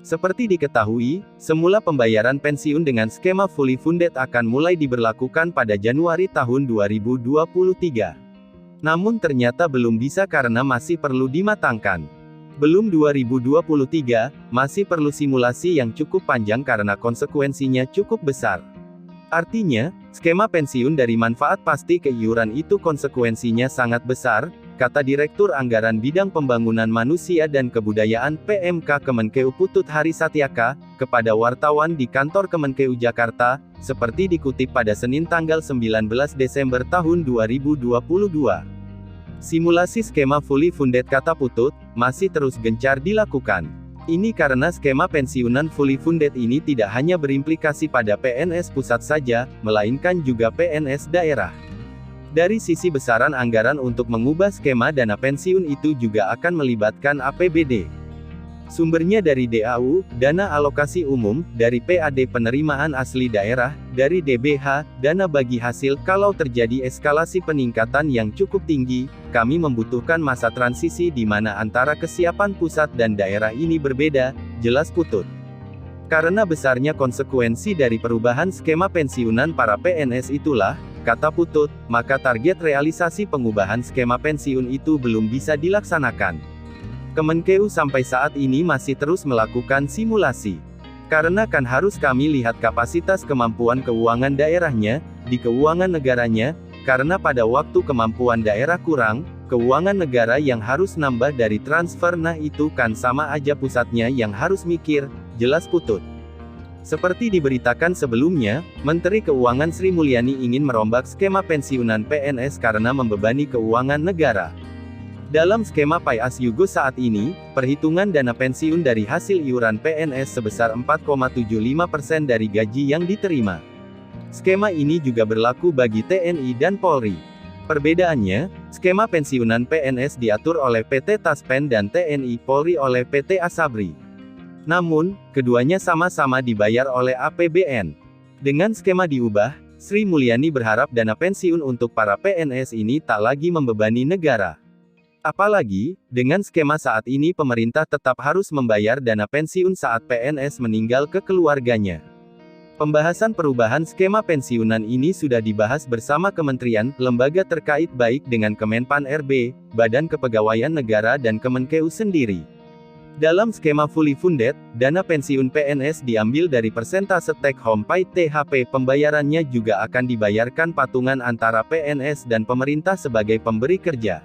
Seperti diketahui, semula pembayaran pensiun dengan skema fully funded akan mulai diberlakukan pada Januari tahun 2023. Namun ternyata belum bisa karena masih perlu dimatangkan. Belum 2023, masih perlu simulasi yang cukup panjang karena konsekuensinya cukup besar. Artinya, skema pensiun dari manfaat pasti ke iuran itu konsekuensinya sangat besar, kata Direktur Anggaran Bidang Pembangunan Manusia dan Kebudayaan PMK Kemenkeu Putut Harisatyaka, kepada wartawan di kantor Kemenkeu Jakarta, seperti dikutip pada Senin tanggal 19 Desember tahun 2022. Simulasi skema fully funded, kata Putut, masih terus gencar dilakukan. Ini karena skema pensiunan fully funded ini tidak hanya berimplikasi pada PNS pusat saja, melainkan juga PNS daerah. Dari sisi besaran anggaran untuk mengubah skema dana pensiun itu juga akan melibatkan APBD. Sumbernya dari DAU, dana alokasi umum, dari PAD penerimaan asli daerah, dari DBH, dana bagi hasil. Kalau terjadi eskalasi peningkatan yang cukup tinggi, kami membutuhkan masa transisi di mana antara kesiapan pusat dan daerah ini berbeda, jelas Putut. Karena besarnya konsekuensi dari perubahan skema pensiunan para PNS itulah, kata Putut, maka target realisasi pengubahan skema pensiun itu belum bisa dilaksanakan. Kemenkeu sampai saat ini masih terus melakukan simulasi. Karena kan harus kami lihat kapasitas kemampuan keuangan daerahnya, di keuangan negaranya, karena pada waktu kemampuan daerah kurang, keuangan negara yang harus nambah dari transfer, nah itu kan sama aja pusatnya yang harus mikir, jelas Putut. Seperti diberitakan sebelumnya, Menteri Keuangan Sri Mulyani ingin merombak skema pensiunan PNS karena membebani keuangan negara. Dalam skema Pay As You Go saat ini, perhitungan dana pensiun dari hasil iuran PNS sebesar 4,75% dari gaji yang diterima. Skema ini juga berlaku bagi TNI dan Polri. Perbedaannya, skema pensiunan PNS diatur oleh PT Taspen dan TNI Polri oleh PT Asabri. Namun, keduanya sama-sama dibayar oleh APBN. Dengan skema diubah, Sri Mulyani berharap dana pensiun untuk para PNS ini tak lagi membebani negara. Apalagi, dengan skema saat ini pemerintah tetap harus membayar dana pensiun saat PNS meninggal ke keluarganya. Pembahasan perubahan skema pensiunan ini sudah dibahas bersama kementerian, lembaga terkait baik dengan Kemenpan RB, Badan Kepegawaian Negara dan Kemenkeu sendiri. Dalam skema fully funded, dana pensiun PNS diambil dari persentase take home pay THP. Pembayarannya juga akan dibayarkan patungan antara PNS dan pemerintah sebagai pemberi kerja.